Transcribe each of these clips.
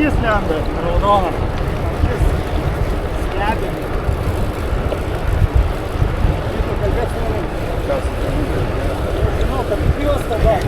Jis lenda, raudona. Stebim. Reikia kalbėti su manim. Kas? Žinau, kad jūs tada.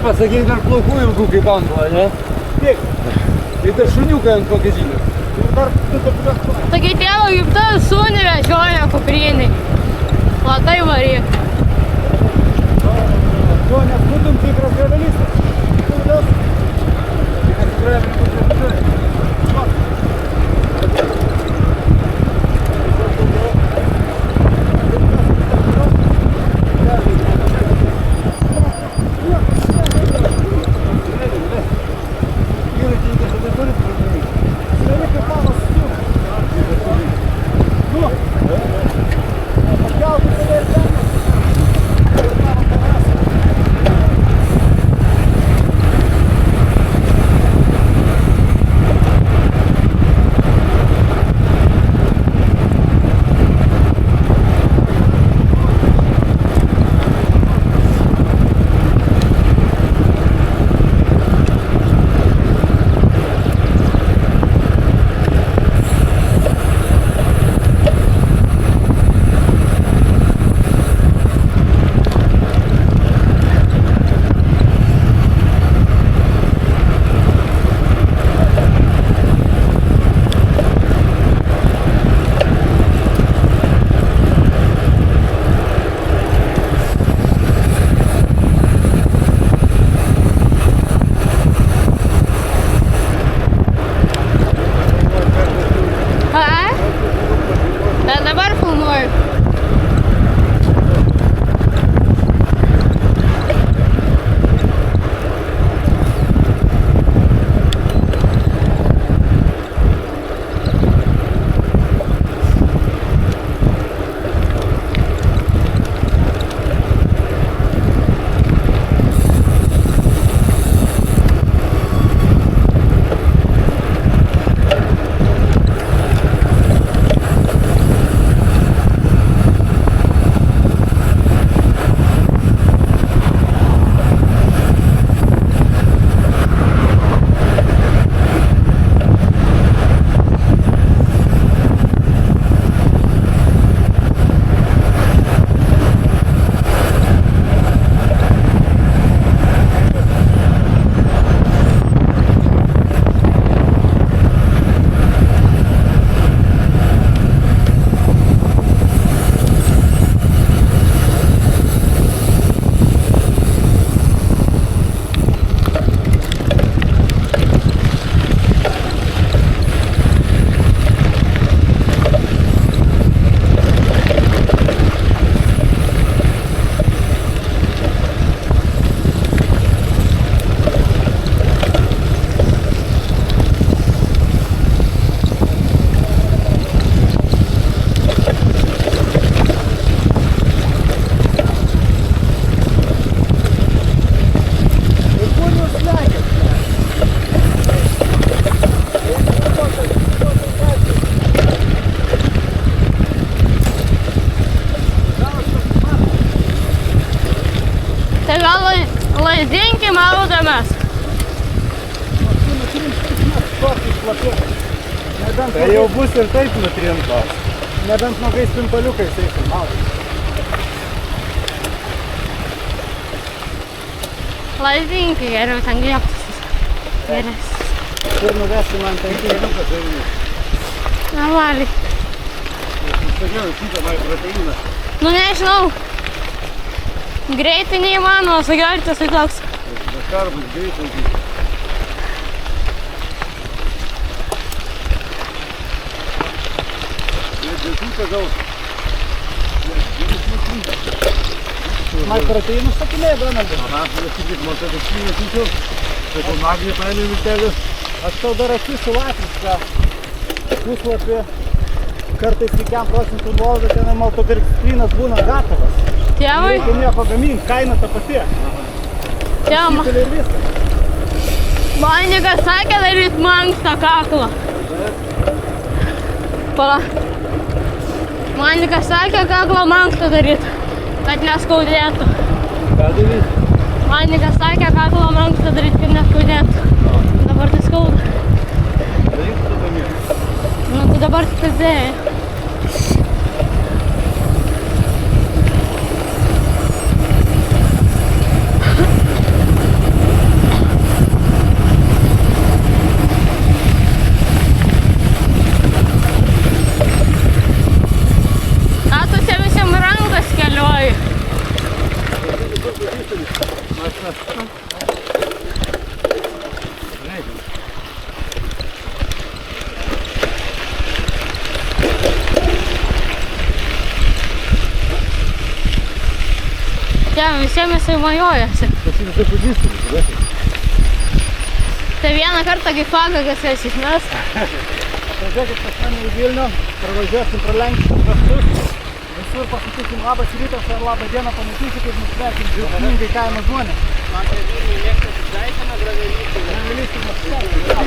Pasakyk, dar plaukų ilgų kaip antro, ne? Kiek? Tai dar šuniukai ant bagažinės. Ir dar tu taip. Taigi tėvo kaip ta sūnį vežioja kuprinį. Latai varyk. To neskutum tikras realistas. Tikras realistas. Tokį šlapį. Nebent Tai jau bus ir taip nutrintos. nebent nogais pimpaliukais eisim. Lazdininkai geriau ten griebtis. Geresnis. Kur nuvesti man ten kėliuką žavinį. Normaliai. Sakiau, šitą man proteiną. Nu nežinau. Greitai neįmanoma sugerti, tai toks. Dakar bus greitai. Dėkutą gaus. Man proteinų sakinėjai, Donaldai. Aha, sakyk, man tai kažkynė tyčiau. Tai magnį paėmė vitelių. Aš tau dar atsiųsiu latvišką puslapį. Kartais 5 procentų nuolaidą ten maltodextrinas būna gatavas. Tėvai, Reikia nieko gaminti, kaina ta pati. tėvai, Įpili ir viskas. manikas sakė daryti mankštą kaklą. Pala. Manikas sakė kaklą mankštą daryti, kad neskaudėtų. Ką darys? Manikas sakė kaklą mankštą daryti, kad neskaudėtų. Dabar tai skauda. Daryk tu gamį. Nu tai dabar tai dėjai. Ką tu čia visiems rankas keliuoji? Čia visiems jisai majojasi. Pasiimti pažįstamus, tada. Tai vieną kartą kaip pagagas esi mes. Atvažiuokit pas mane į Vilnių, pravažiuosim, pralenkim kraštus. Visur pasakysim labas rytas ar labą dieną, pamatysit, kaip mus sveikin džiaugsmingai kaimo žmonės. Man tai Vilniui mėgsta sveikina gravelystį. Gravelystė mus sveikina.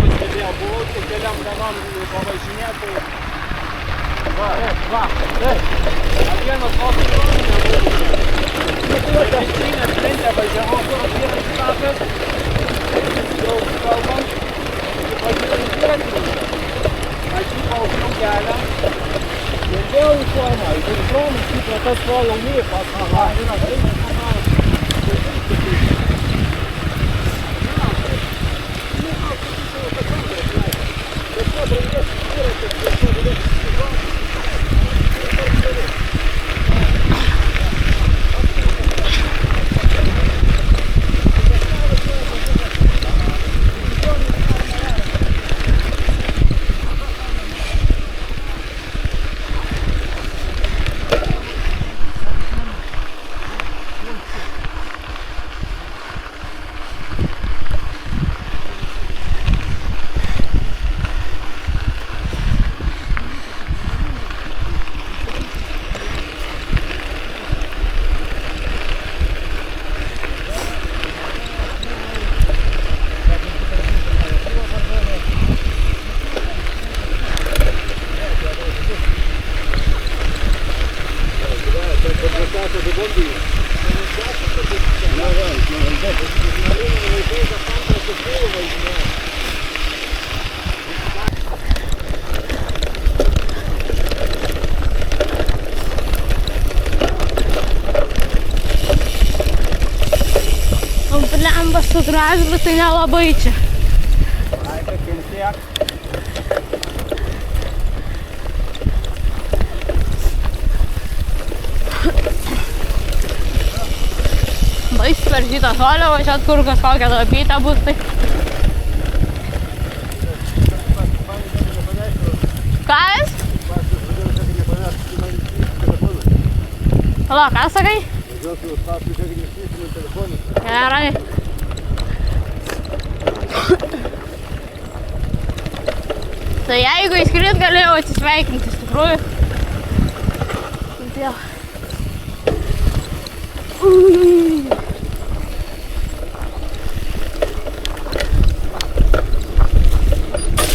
Pastebėjau, buvau su keliam dienom pavažinėti. Va. Vienas postas nebuvo. Pėstinės plentė važiavau, kur vienas takas. Jau kalbam. Važiavau dviratininką. Atšypau kelią. Ir vėl į šoną. Ir šoną šypra tas volą lypas. Aha. Ambas su gražu, tai nelabai čia. Ai, tai kentiek. Bais per šitą žolę važiuot, kur kažkokia lapytė bus, tai... Kas? Pala, ką sakai? Gerai. Tai jeigu įskrit, galėjau atsisveikinti, iš tikrųjų. Dėl.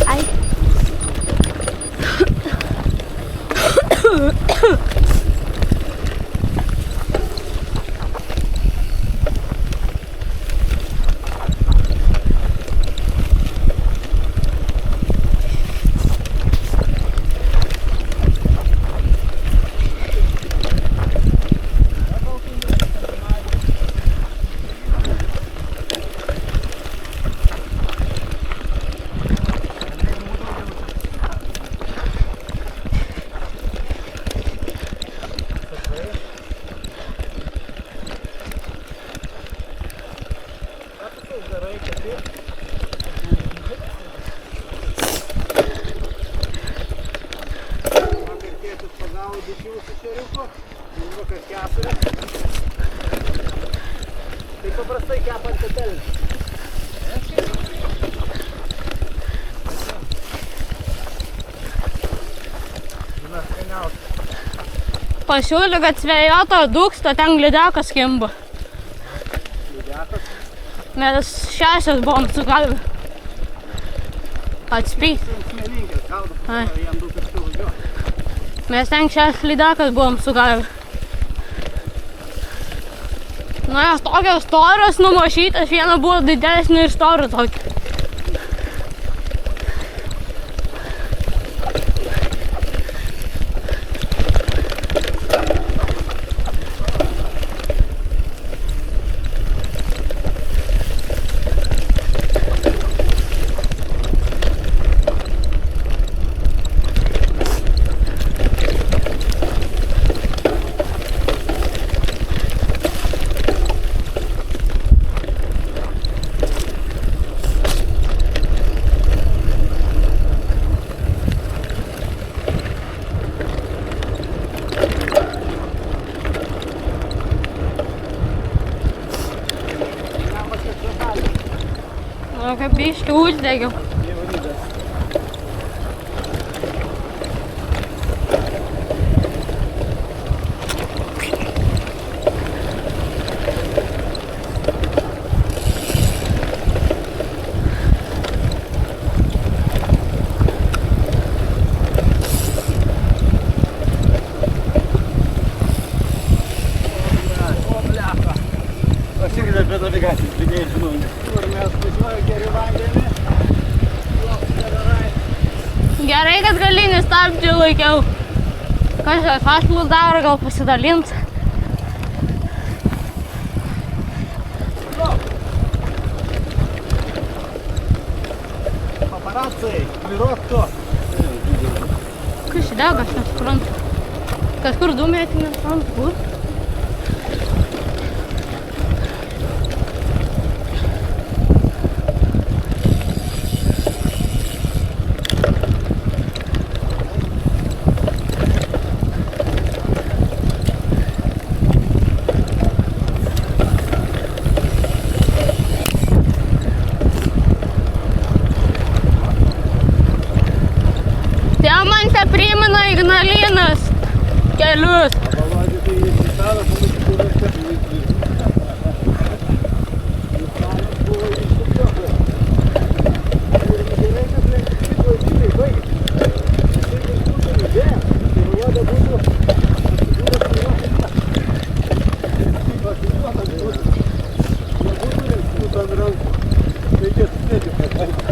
Ai. Vakar tėtis pagavo 2 kilus ešeriuko, vakar 4. Tai paprastai kepant tetelį. Na, skaniausia. Pasiūliu, kad svėjoto dūksta, ten lydekas kimba. Lydekas. Mes 6 buvom sugavę. Atspyt. Smėlinkės gaudo, Ai. jam 2 kartų važiuoja. Mes ten 6 lydekas buvom sugavę. Nu, jos tokios storos numašytas, viena buvo didesnė ir stora tokia. Nu, kaip biškį uždegiau. Pasikreipė prie navigacijos, lygiai žinau. Kur mes važiuoja geri vandenį. Gerai, kad galinį stabdžių laikiau. Kažkas fašlus daro, gal pasidalins. Paparacai, vairuok tu. Kas dega, aš nesuprantu. Kažkur dūmėti nesuprantu, kur? Temante primena Ignalinas kelius. Pavalgė tai įsitavę, pamatyk, kur rasti. Įsitavęs buvo įsitavę. Ir gerai, kad lenkti šitoj žymiai baigė. Nes jeigu būtų idėja, tai ruoda būtų atsidūręs vairuotis. Atsidūręs būtų. Nebūtų lenktų ant rankų. Reikėtų sėdžiu, kad baigti.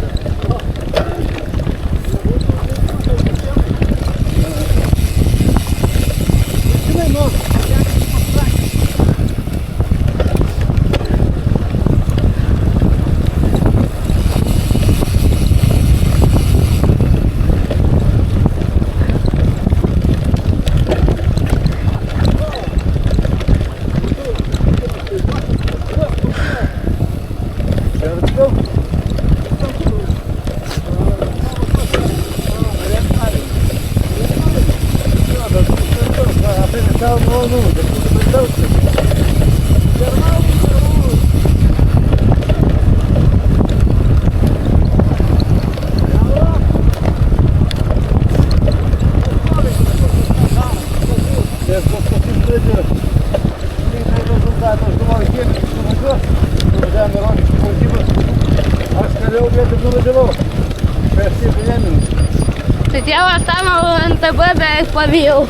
Tai tėvas tam NTB beveik pavijau.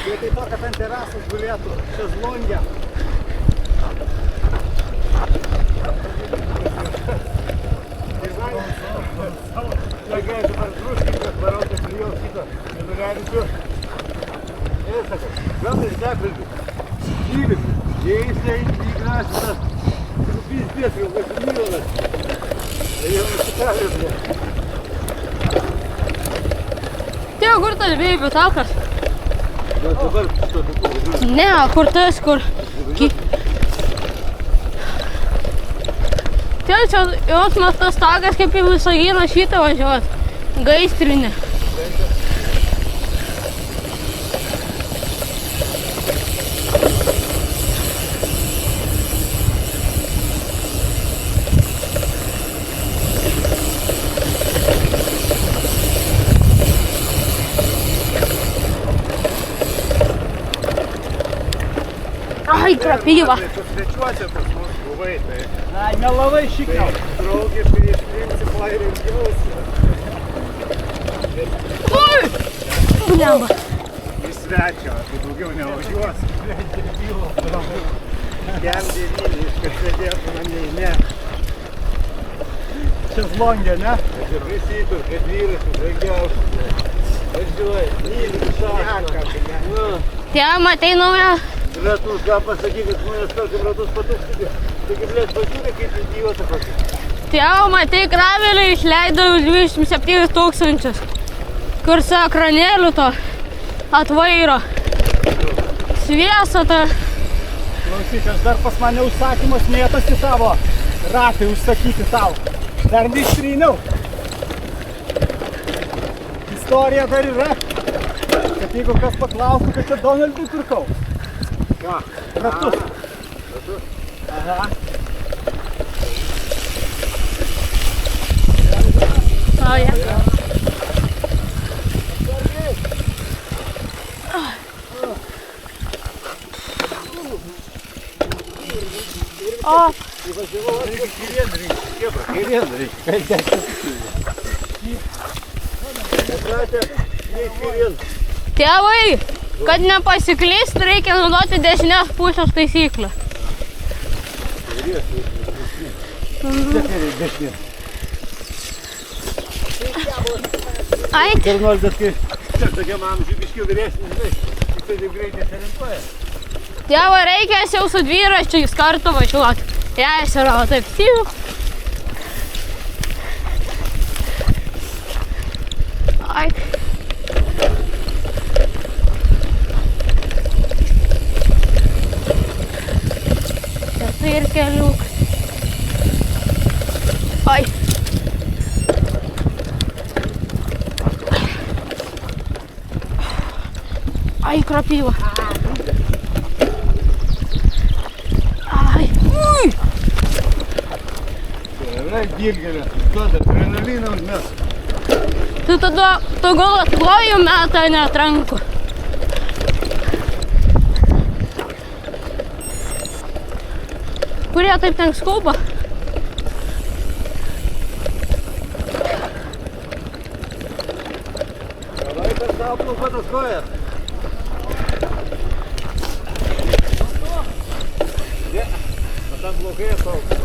Vietoj to, kad ant terasos gulėtų šezlongė, Legal, dabar druskį, varau, tai prie jo kitą. Nebegali tu. Sakau, gal ir nekalbė. Įlis, jais įgrąsinas. Rūpys pietri, jau vasimylonas. Tai jau nusikalė, blė. Tėvo, kur tas bėbių takas? Gal dabar šito taku. Ne, kur tas, kur... Tėvo, čia jausmas tas takas, kaip į Visaginą šitą važiuot. Gaistrinė. Ai, krapyva. Tu svečiuose pas mus buvai, tai Ai, melavai šikniau. draugiškai iš principo ir ilgiausi. Ui! Blemba. Į svečią, tai daugiau nevažiuos. Kem 9, kad sėdėtų namie, ne. Čia zlongė, ne? Ir visi tur, kad vyras, draugiausi. Važiuoji, myli, šaką. Tėvo, matai naują? Ratus, gal pasakykit, žmonės tarkim ratus patūkstyti. Taigi, blėt, pažiūrė, kaip idiotą kokį. Tėvo, matai, gravelį išleido 27 000. Kur su ekranėliu to atvairo. Sviesa ta. Klausyk, aš dar pas mane užsakymas mėtosi tavo ratai užsakyti tau. Dar neištryniau. Istorija dar yra, kad jeigu kas paklaustų, kad čia Donaldui pirkau. Ką? Ratus. Ratus? Aha. O, ja. O, Įvažiavau, reikia kairien, kebra, kairien reikia. Nepratė, neik kairien. tėvai, kad nepasiklyst, reikia naudoti dešinės pusės taisyklę. Čia kairien, dešinė. Ai, Arnoldas, kai čia tokiam amžiui biškiau vyresnis, žinai, tik tai taip greit nesiorientuoja. tėvo, reikia jau su dviračiais kartu važiuoti. Jas yra taip tyv. Ai. Čia tai ir keliuk. Ai. Ai, krapyva. Ai. Ui. Yra dilgelė, duoda adrenaliną užmes. Tai tada gal atkojų metą netranku. Kurie taip ten skuba? Davai per savo plaukuotas kojas. Ne, tam blogai ataugs.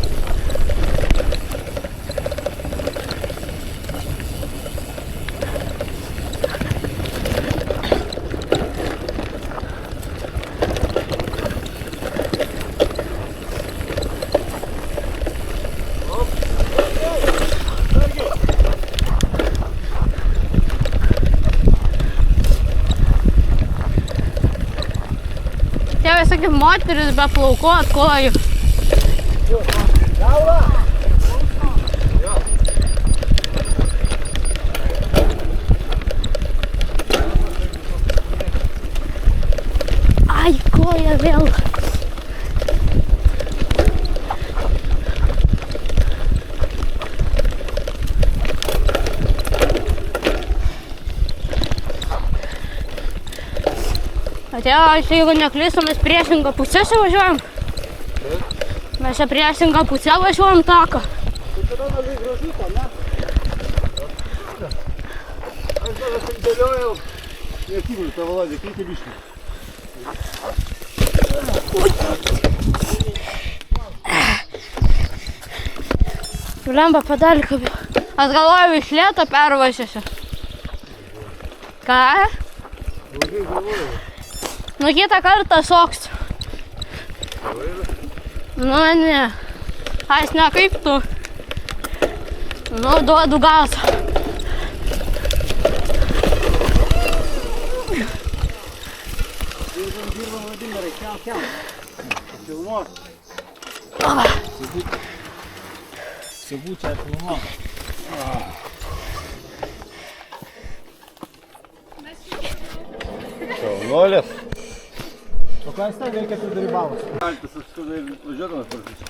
Tėvai sakė, moteris be plaukų atkojų. Ai, koja vėl. Tėvo, jeigu neklystu, mes priešingą pusę važiuojam. Mes čia priešingą pusę važiuojam taką. Tai yra labai gražuko, ne? Aš dar atidėliojau. Neatsimenu tą valandį, kaip į biškį. Lemba pedalį kabiu. Aš galvoju, iš lėto pervažiuosiu. Ką? Nu kitą kartą šoksiu. Nu ne. Aš ne kaip tu. Nu duodu gasą. Dirbam Vladimirai, kem. Pilnos. Sigūčia pilno. Šaunuolės. O ką jis ten veikia sudarybavus? Kaltis aš tada ir važiuodamas prašysiu.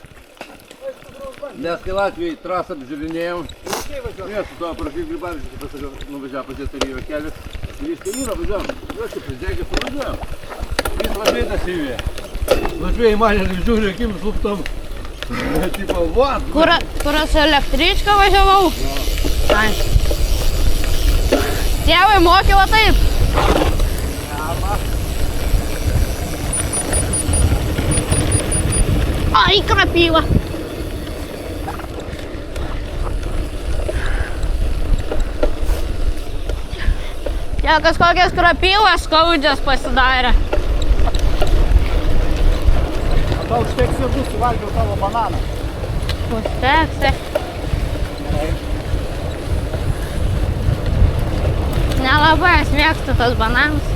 Nes kai Latvijai trasą apžiūrinėjom, mes su to prašyti Grybavičius, kaip pasakiau, nuvažiavo pasiekti Ryvio kelias. Ir jis kaimyną važiavom, aš kaip prizdegęs nuvažiavom. Jis Latvijai įvėja. Latvijai mane žiūri akimis luptom. Tipo, what? Kur aš električką važiavau? Ai. Tėvai mokė va taip. Ai, krapyva. Jie kažkokias krapyvas skaudžias pasidarė. Tau užteks jėgų, suvalgiau tavo bananą. Užteks. Nelabai aš mėgstu tos bananus.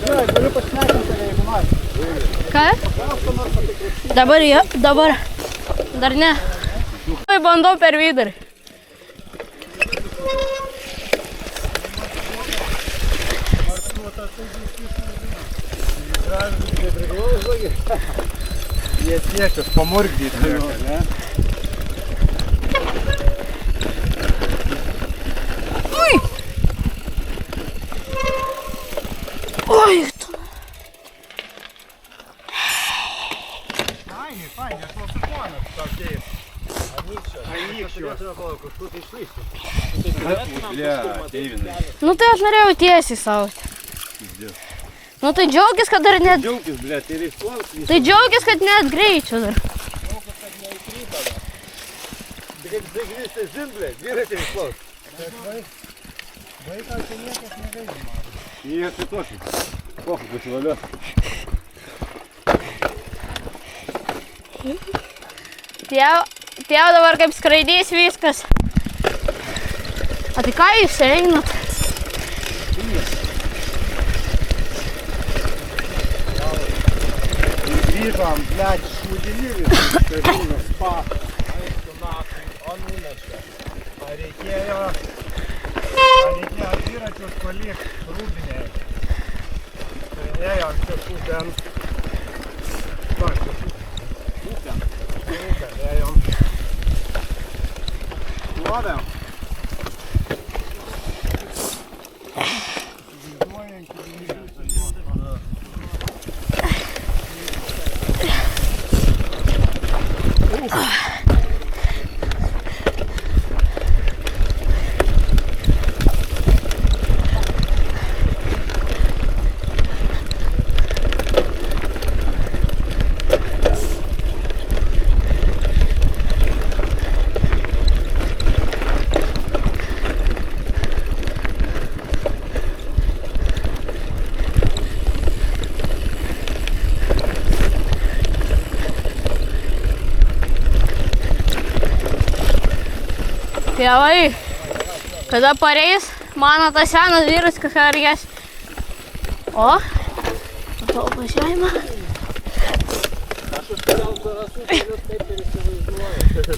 Galiu pašnekinti tave, jeigu nori. Ką? Dabar. Dar ne. Bandau per vidurį. Jie siekius pamurgdyti, ne? Oi, tu. Fainai, aš klausuponas tokiais. Anykščių. Kažkur tai išlaisti. Nu tai aš norėjau tiesiai sauti. Nu tai džiaugis, kad dar net... Džiaugis, blėt, ir išplaukti. Tai džiaugis, kad net greičiau dar. Džiaugis, kad neįkrypo dar. Tai kaip zaigrystai zin, blėt, dviratį išplaukti. Vaiką čia niekas negaidima. Jie tai tokį. Kokiu pasivaliu. Tėvo dabar kaip skraidys viskas. A tai ką jūs einat? Grįžom, blėt, šūdinį visą, tai Vilnius spa. Aišku, naktį, o numešė. Ar reikėjo dviračius palikti Rūbinėje? Tai ėjom čia ten. Ten ėjom. Nuodėm. Tėvai, kada pareis, mano tas senas vyras kažką argės. O, to važiavimą. Aš užkeliau zarasų kelius taip ir įsivaizduoju.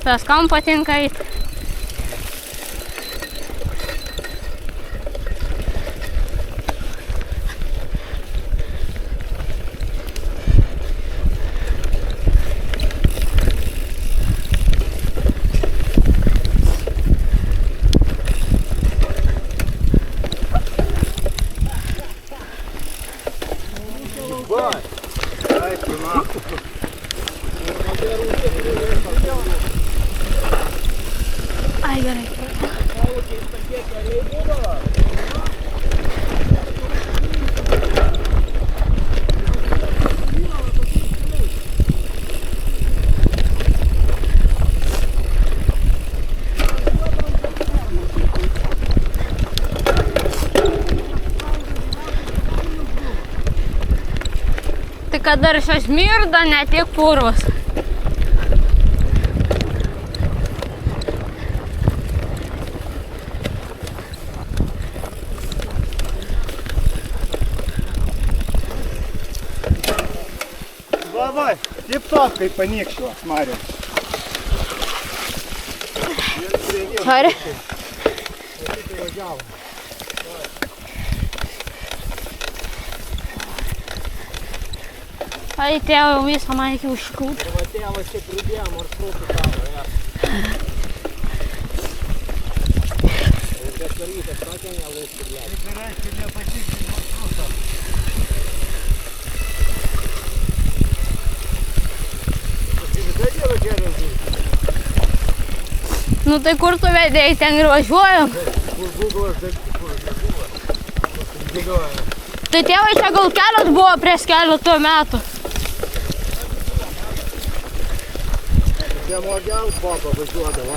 Tas kam patinka eiti? tai kad dar šios smirda, ne tik purvas. Va, tip-top, kaip panykščiu, Mariau. Ar? Ai, tėvo jau visą man iki užkūt. Va tėvas čia pridėjo maršrutų tavo, ja. Ir kas darytas, tokia nelaiškį, ja. Tai reiškia nepasiekti maršrutą. Visada Dievo kelias žūti. Nu tai kur tu vedėjai, ten ir važiuojam. Kur Google'as buvo. Tai tėvai čia gal kelias buvo prieš keletą metų. Žemogiaus papa važiuodavo.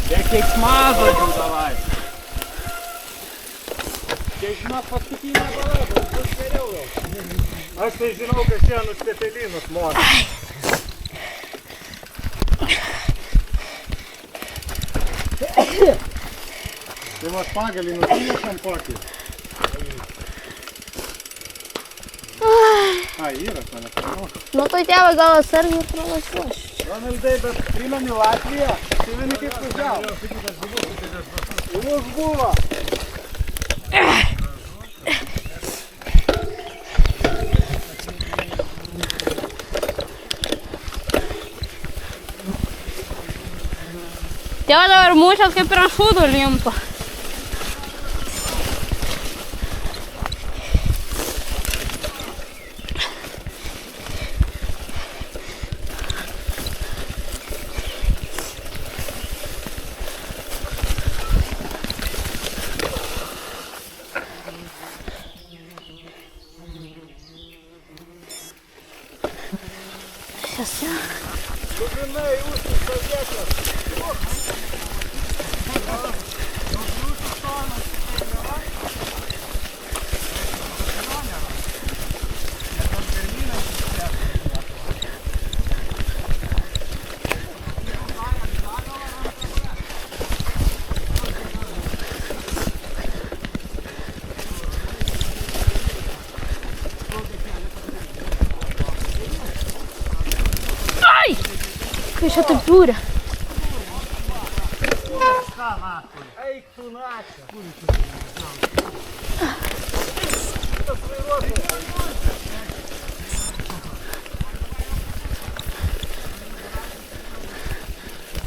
Be keiksmažodžių davai. Čia žinok paskutinė bala, bus geriau jau. Aš tai žinau, kad čia nuspėtelinus mora. Tai va pagalį nusinešam kokį. Ai, yra mane pirmo. Nu tai tėvai gal atsargiai pravažiuos. Ronaldai, bet primeni Latviją, atsimeni kaip važiavo. Įlūs buvo. Tėvai dabar mūšės kaip ir ant šūdų limpa. Žinai, užsis sovietas. Kai čia taip žiūri. Eik tu načia.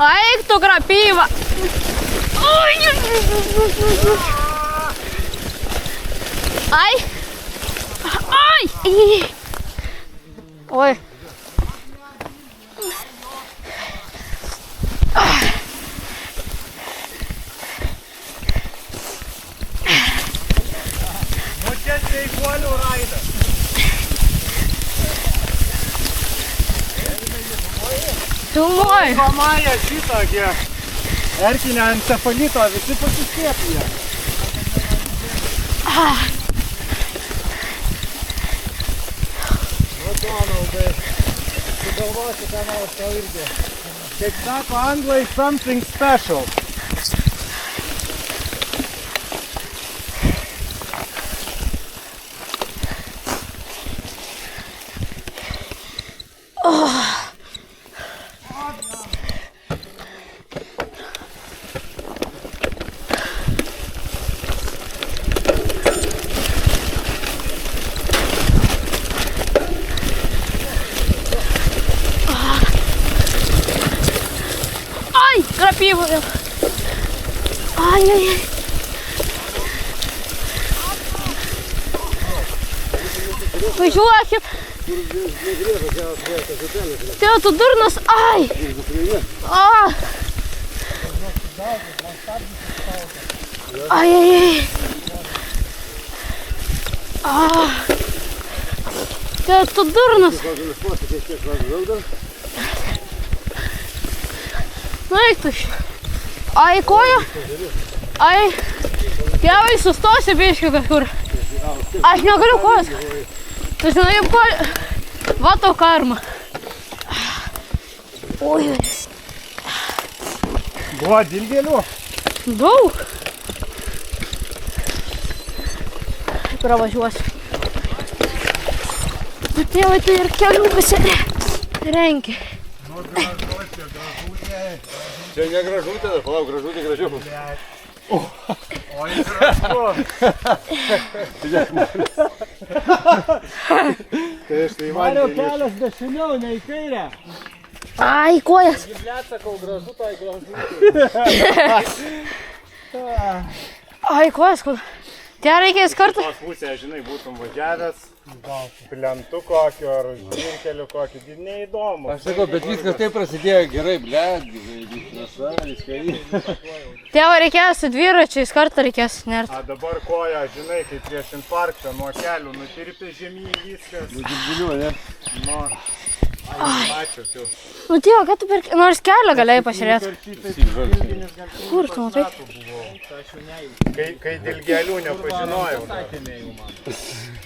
Eik tu grapyva. Ai. Ai. Oi. Sveikuolių raidas. Filmuoju. Pamaja šitą, erkinę encefalito, visi pasiskiepija. Nu, Donaldai, sugalvosi ką nors tau irgi. Kaip sako anglai, something special. Крапива. Ай-яй-яй. Važiuokit. Tėvo, tu durnas. Ai. Ai-яй-яй. Tėvo, tu durnas. Nu eik tu. Ai, koja. Ai. Tėvai, sustosi biškiu kažkur. Aš negaliu kojos. Tu žinai, va tau karma. Oi. Buvo dilgėlių. Daug. Pravažiuosiu. Tu tėvai, tai ir kelių pasirenki. Čia ne gražutė, palauk, gražutė gražiau. Oi, gražu. Tai Mario kelias dešiniau, ne į kairę. Ai, kojas. Blet, sakau, gražu, tai gražu. Ai, kojas, kur. Tie reikės kartą. tos pusėje, žinai, būtum važiavęs, plentu kokio ar žirkeliu kokį, neįdomu. Aš sakau, bet viskas taip prasidėjo gerai, bled, viską. Tėvo reikės su dviračiais, kartą reikės nert. A dabar koja, žinai, kai prieš infarktą nuo kelių nutirpė žemyn viskas. Giliu, ne? Nu, ačiū, tu. Nu, tėvo, kad tu nors kelią galėjai pasižiūrėti. Kur tu matai? Kai dėl gėlių nepažinojau.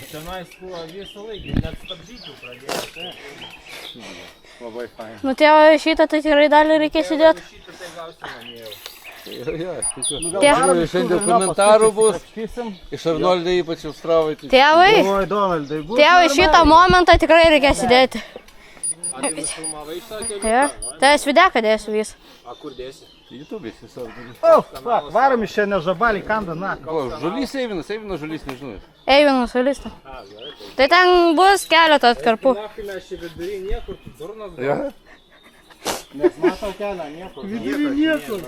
Tenais buvo visą laikį, net stabdžių pradėjo. Labai fain. Nu, tėvo, šitą tai tikrai dalį reikės įdėti. Šitą tai gausi manėjau. Šiandien komentarų bus, iš Arnoldai ypač Austravai. Tėvai, Oi, Donaldai, būtų. tėvai, šitą momentą tikrai reikės įdėti. A tai nufilmavai sakė? Ja. Tai aš videką dėsiu vis. A kur dėsi? YouTube'is visą. O, varom iš čia ne žabalį kandą, na. O, žolys Eivinas žolys nežinau. Eivinas solistą. Tai ten bus keletą atkarpų. Nakai mes čia vidury niekur, tu durnas gal. Ja? Nes matau kelią, niekur. Vidury niekur.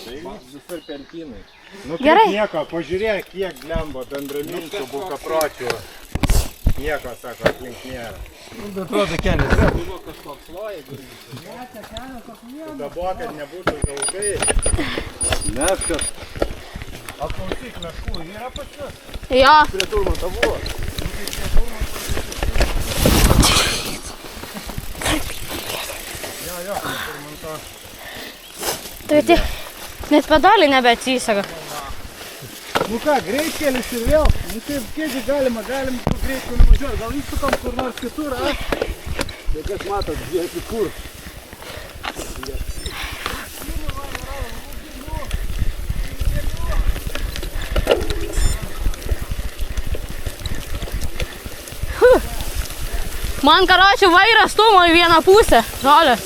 Visur pelkinai. Nu kaip Gerai. nieko, pažiūrėk, kiek blembo bendraminčių bukapročių. Nieko, sako, aplink nėra. Atrodo kelias. Buvo kažkoks loja, Dabo, kad nebūtų vilkai. Meskas. Apklausyk, meškų yra pas juos. Jo. Prie Turmanto buvo. Jo, Turmanto. Tai net pedaliai nebeatsisega. Nu ką, greitkelis ir vėl. Nu kaip, kiekgi galim tų greitkelių nuvažiuoti. Gal įsukam kur nors kitur, a? Tai kas matot, žiūrėk kur. Man karočiui vairas stumo į vieną pusę, žolės.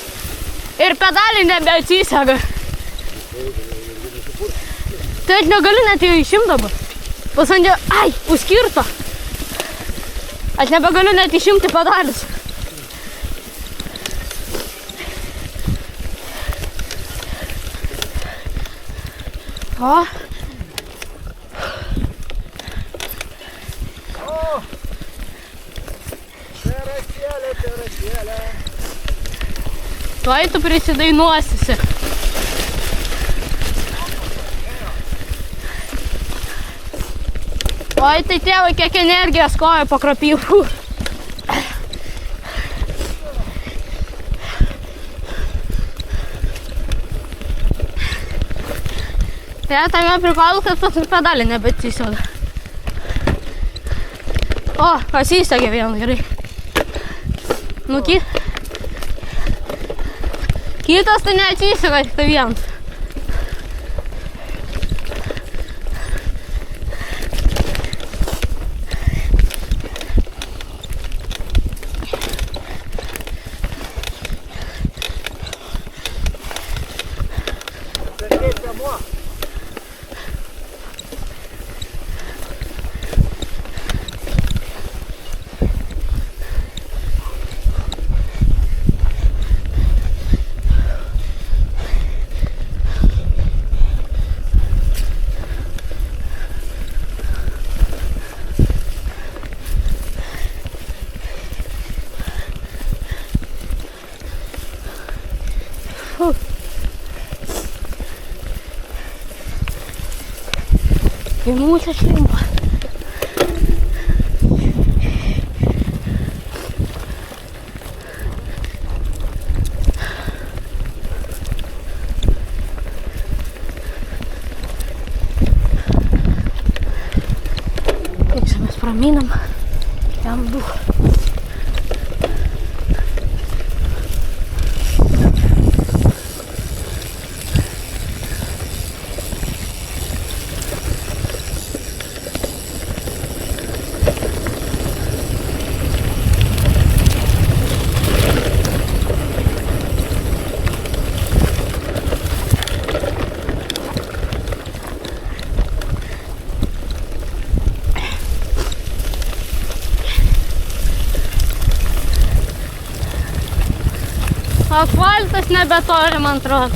Ir pedaliai nebeatsisega. Tai aš negaliu net jau išimt dabar. Pasandė, ai, užkirto. Aš nebegaliu net išimti pedalius. O. Tuoj tu prisidainuosisi. Oi, tai tėvai, kiek energijos koja pakrapyvų. Tai tame prikolu, kad pas pedalį nebeatsisėda. O, pasisegė vieną, gerai. Nu, kitas tai neatsisega, tik tai vienas. И mucha chimba. nuraminam jam duchą. Asfaltas nebetoli, man atrodo.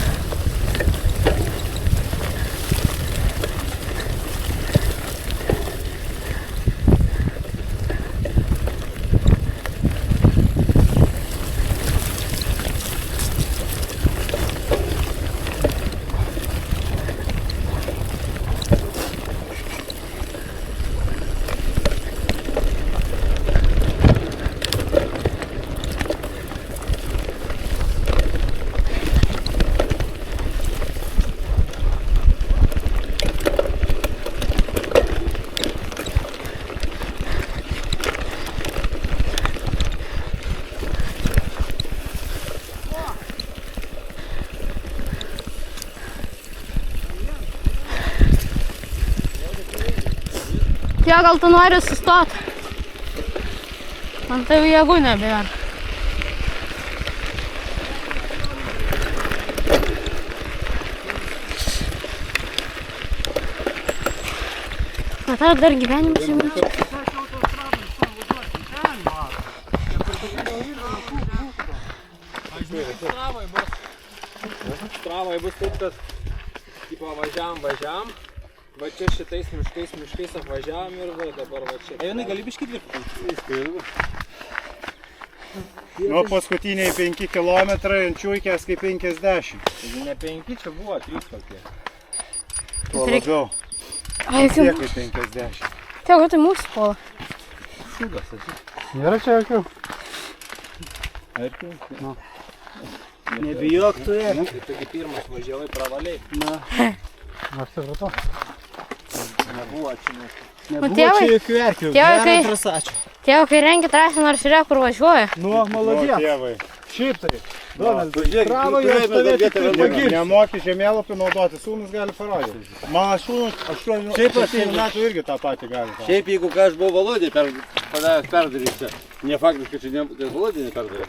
Tie, gal tu nori sustot? Man tai jėgų nebėra. Bet aš dar gyvenimus įmėčiau. Stravai bus taip, kad tipo važiavam. Va čia šitais miškais apvažiavam ir va dabar va čia. Einai gali biškį dirbti. Nu, paskutiniai 5 kilometrai ant čiuikės kaip 50. Taigi ne 5, čia buvo 3 tokie. Tuo labiau. Ai, Tiek kaip 50. Tegu tai mūsų pola. Šūdas esi. Nėra čia jokių. Arkiu? Nu. Nebijok tu ėk. Tai taigi pirmas važiavai pravaliai. Na, Aš supratau. Nebuvo atšinės. nebuvo tėvai- čia jokių erkių. tėvai, Gerą kai- trasačių. Tėvo, kai rengi trasą, nors žiūrėk, kur važiuoja. Nu, O, maladės. tėvai. Šiaip tai. Donaldai, Žiūrėk, travo tu jau turėjai stovėti pradėti kaip vėliau. pagirti. Nemoki žemėlapių naudoti, sūnus gali parodyti. Man sūnus 8 metų irgi tą patį gali. Šiaip jeigu ką aš buvau Valodį padaręs perdarysiu, ne faktiškai čia ne Valodį neperdarė.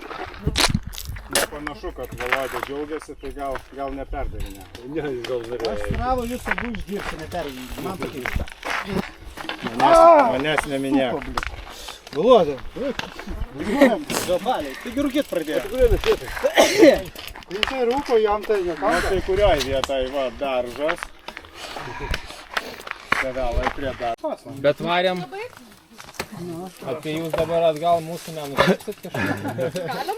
Nepanašu, kad Valodė džiaugiasi, tai gal neperdarinė. Ne, jis gal Aš norėjo. travo jūs abu išdirbsiu, neperjungiu. Man pakeista. Manęs neminėk. Valodė. Gabaliai. Taigi rūkit pradėjo. Jisai rūko, jam tai nekaukia. Tai kurioj vietoj, va, daržas. Sevelai prie daržas. Bet varėm. Apie jūs dabar atgal mūsų nenukreipsit kažką.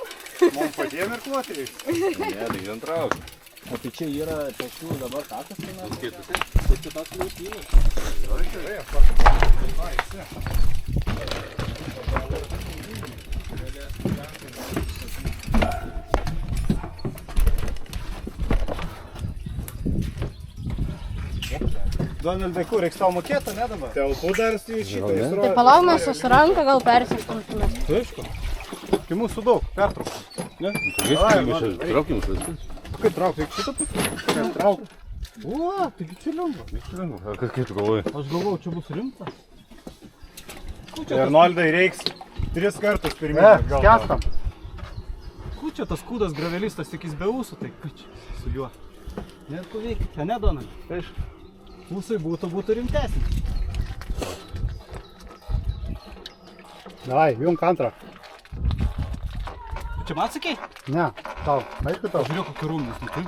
Man padėjom ir kloti. Ne, tai ant traukų. O tai čia yra tokių dabar takas, tai mes. Skaitosi. Tai čia tas liūtynas. Donaldai, kur, reiks tau mokėti, ne dabar? Telpų dar šitą Tai palauk, mes su ranka gal persistumtumės. Tu aišku. Kai mūsų daug, pertrauk. Traukim viskas. Kaip trauk, reikia šitą pusę? Trauk. O, taigi čia lengva. Kaip tu galvoji? Aš galvojau, čia bus rimta. Arnoldai reiks 3 kartus pirmyn. Skęstam. Kur čia tas kūdas gravelistas, tik jis be ūsų, tai kaip čia su juo? Net ko veikia, ne Donai? Aišku. Ūsai būtų rimtesnis. Davai, junk antrą. Čia man sakei? Ne, tau. Aišku tau. Žiūrėk, kokia rūmės, nu tai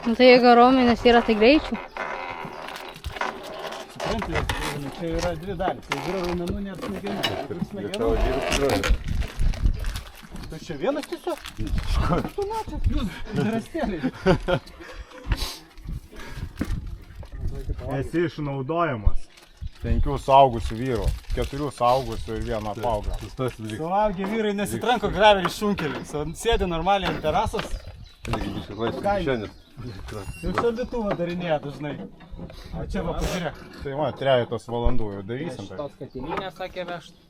Nu, tai jeigu raumenys yra, tai greičiau. Supranti, čia yra 2 dalys. Tai yra raumenų, nėra smegenų. Tai čia vienas tiesiog? Tu mačias, jūs rastėliai. Esi išnaudojamas. 5 suaugusių vyrų, 4 suaugusių ir 1 paauglio. Suaugę vyrai nesitranko gravelį šunkelį. Sėdi normaliai ant terasos, Irgi biškai laisvės kišenės. Jau šaldytuvą darinėja dažnai. O čia va, pažiūrėk. Tai va, 3 valandų jau darysim. Tai. Tos katilinės sakė vežt.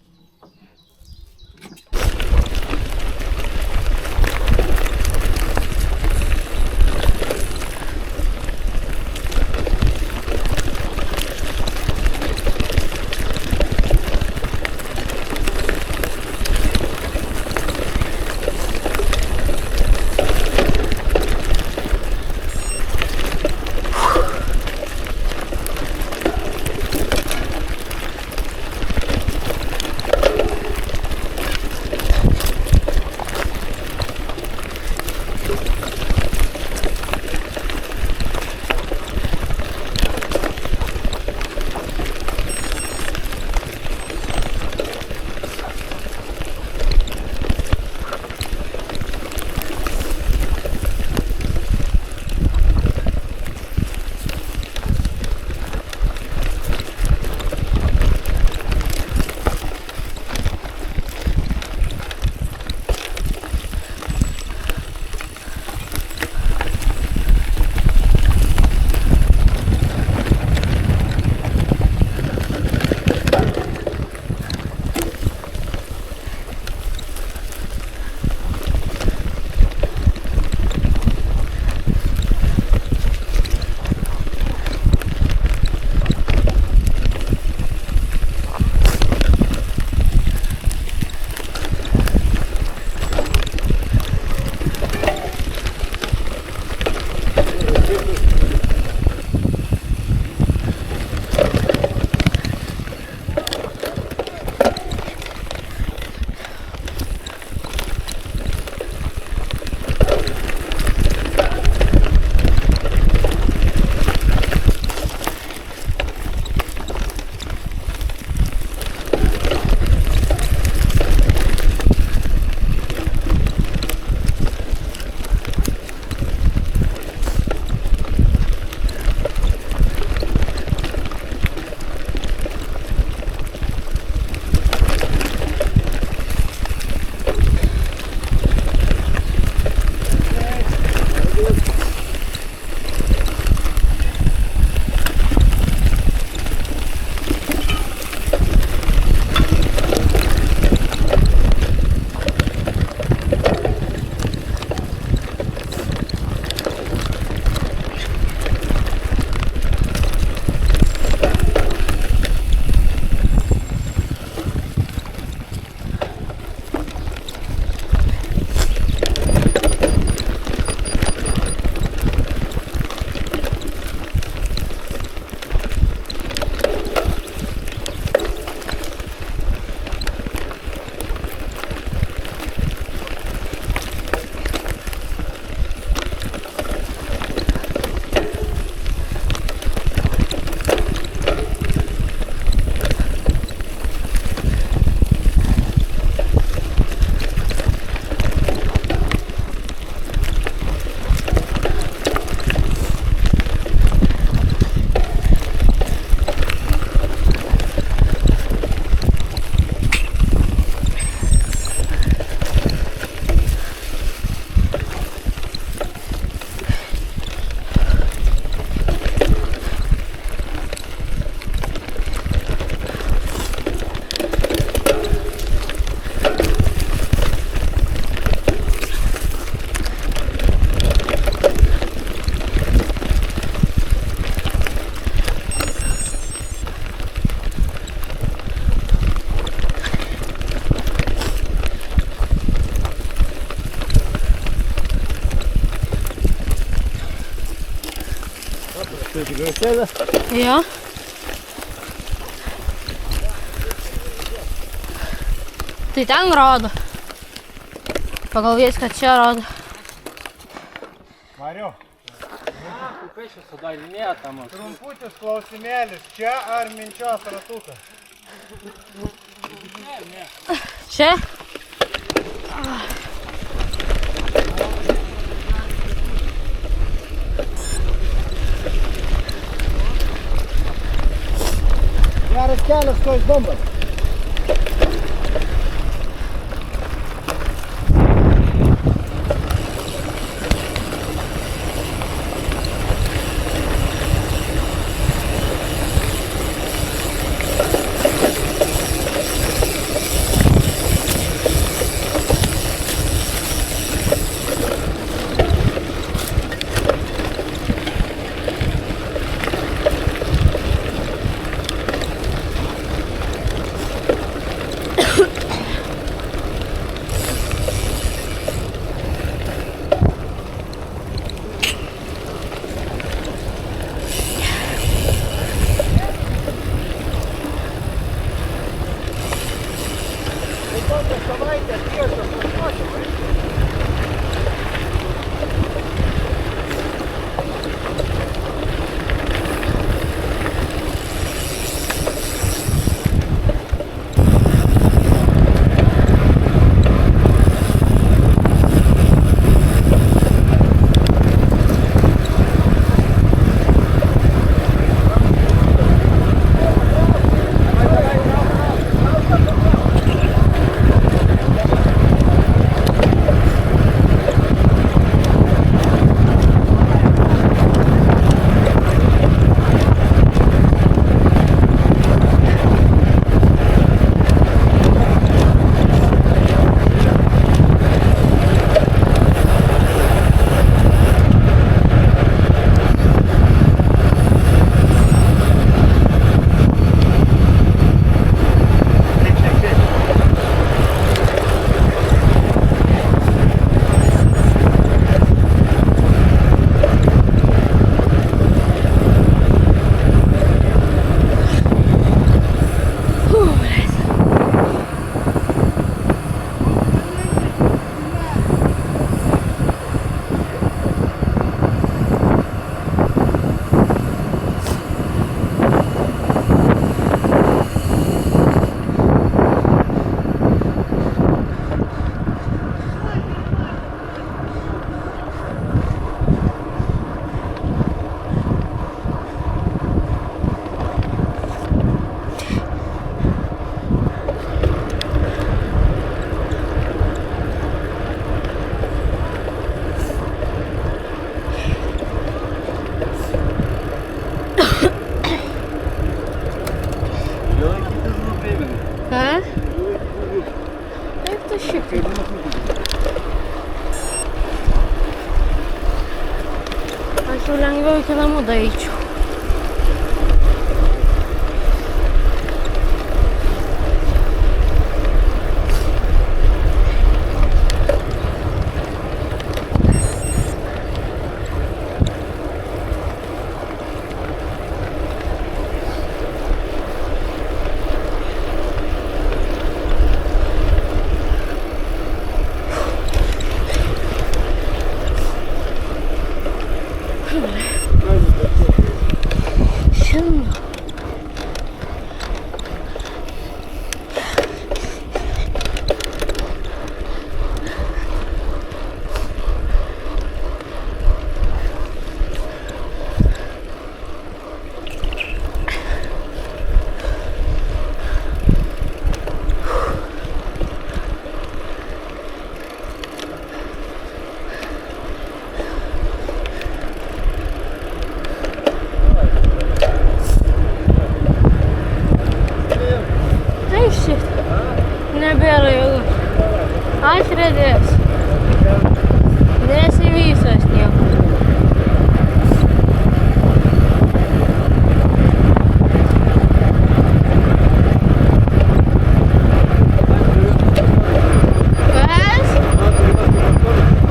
Tai tikrai sėda? Jo. Tai ten rodo. Pagal viską čia rodo. Mariu, Kaip čia sudarinėja tam? trumputis klausimėlis. Čia ar minčios ratukas? Čia? Geras kelias, ko išbombat. lengviau iki namų daeičiau. Nebėra jėgų. Aš redės. Nesivysios nieko. Kas?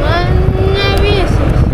Man nevysis.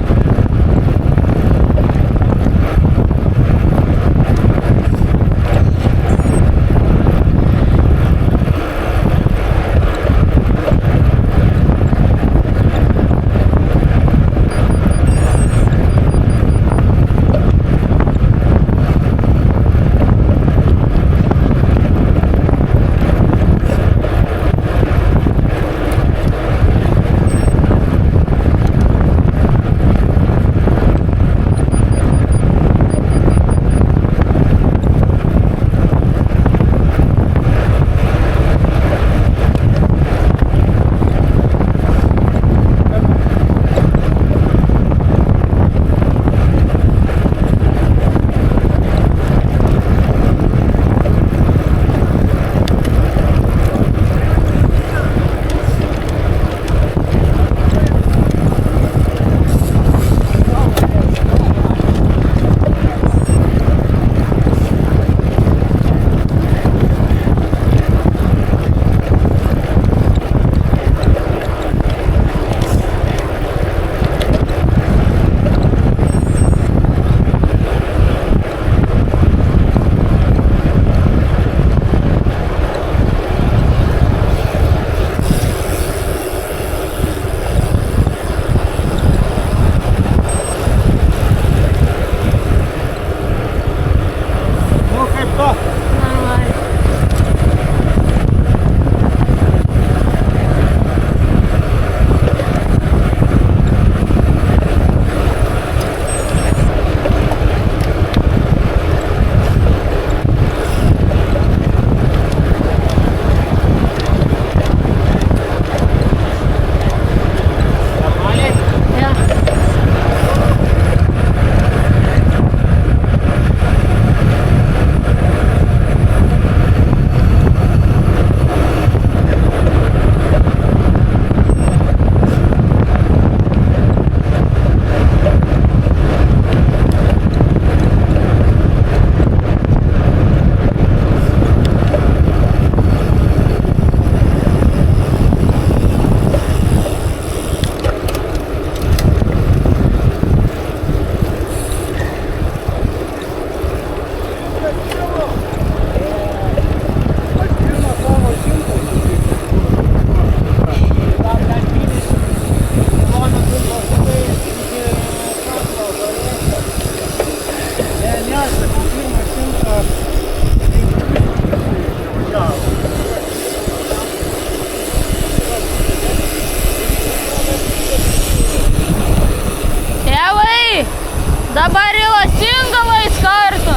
Dabar į Lasingavą iš karto.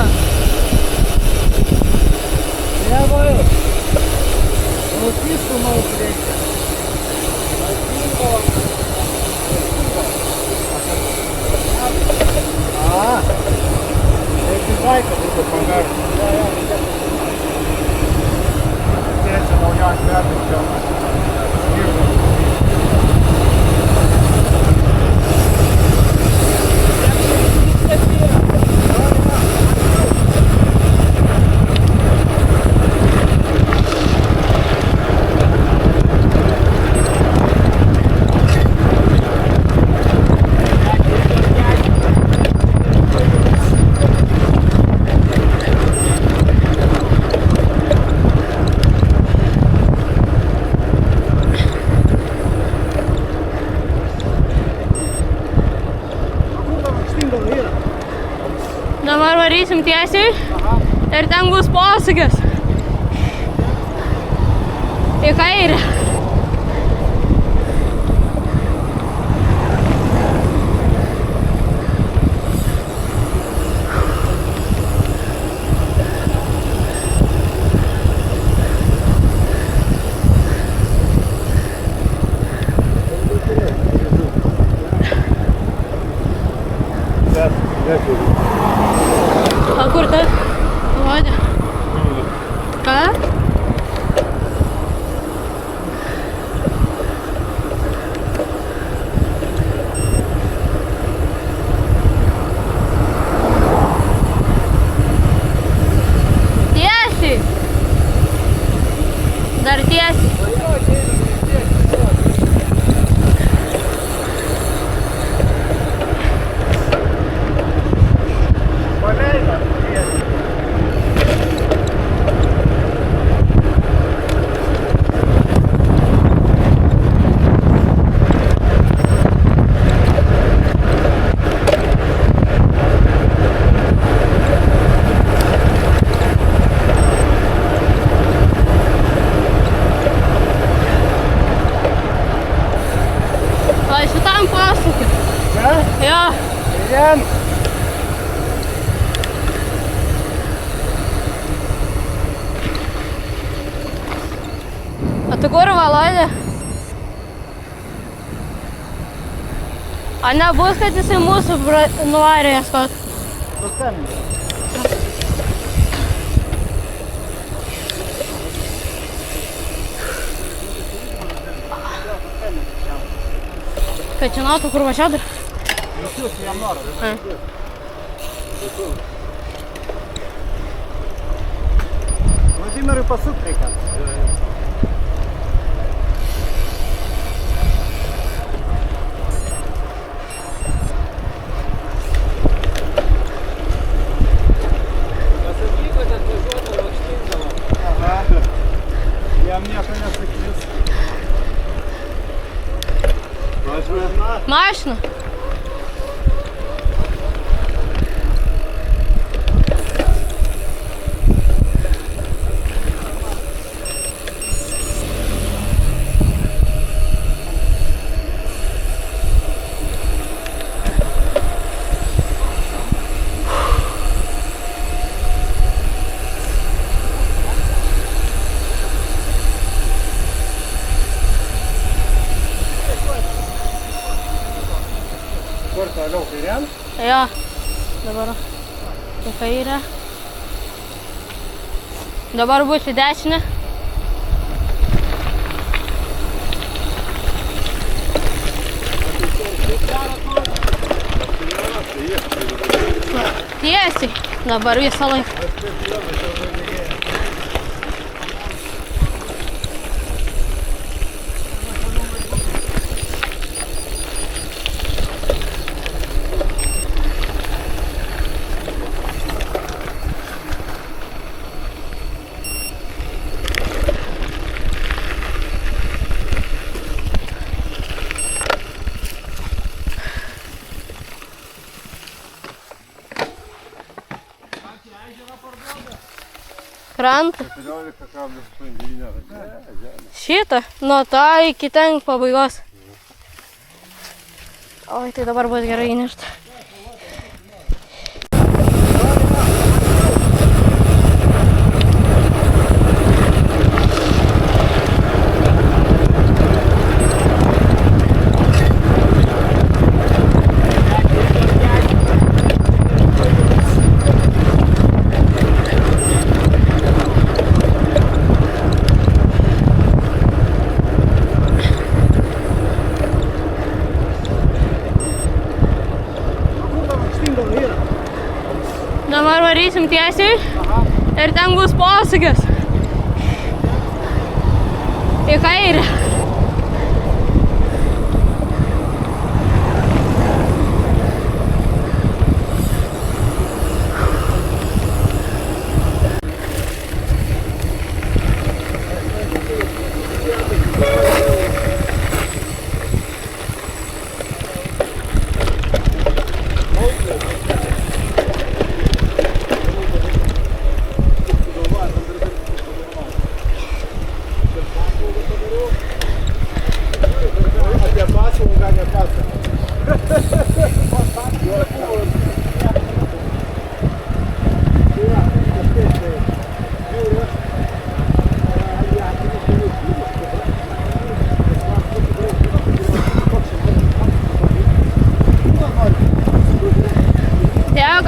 Tėvai, Laukysų maus reikia. Lasingavą. Reikia vaiką būtų pagaršti. Tėčia naujas metais čia. lakštingala yra. Dabar varysim tiesiai ir ten bus posūkis. Į kairę. O kur ta? Rodė. Ką? Tiesiai. Dar tiesiai. Va šitam posūkiu. Ne? Jo. Vien. O tu kur, Valodė? A nebus, kad jisai mūsų nuvarė ieškot? Paskambink. Kad žinotų, kur važiuoti. Nusiųs jam norą. Vladimirui pasuk reikia. Pasakyk, kad atvažiuotų lakštingala. Aha. Jam nieko nesakys. Mašina. Kur toliau kairėn? Jo. Dabar į kairę. Dabar bus į dešinę. Tiesiai. Dabar visą laiką. Krantą. 14,8. Šitą? Nuo to iki ten pabaigos. Oi, tai dabar bus gerai įnešti. Dabar varysim tiesiai ir ten bus posūkis. Į kairę.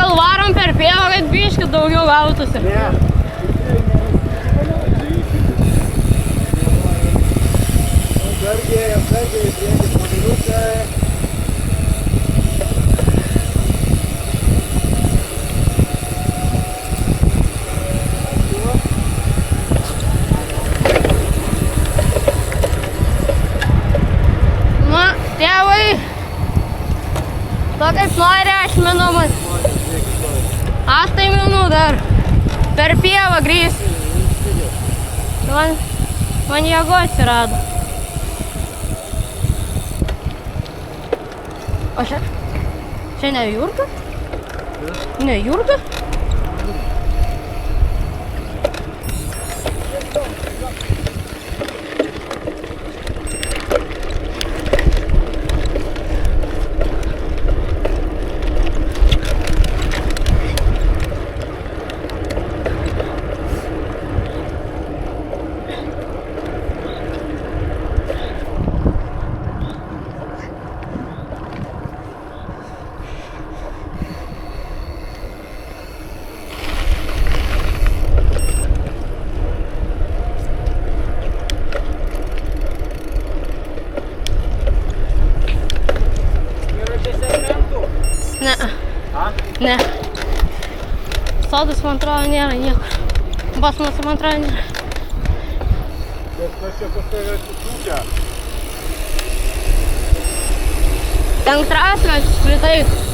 gal varom per pievą, kad biškį daugiau gautųsi. Ne. Atsargiai, prieki žmonėliuką. Na, tėvai, to kaip nori, aš minumas. Aš tai minu dar per pievą grįžti. Man jėgos atsirado. O čia ne Jurga? Ne Jurga? Ne. Ne. Sodas, man atrodo, nėra niekur. Basmas, man atrodo, nėra. Bet kas čia pas tave atsisukę? Ten trasmės, šlitai.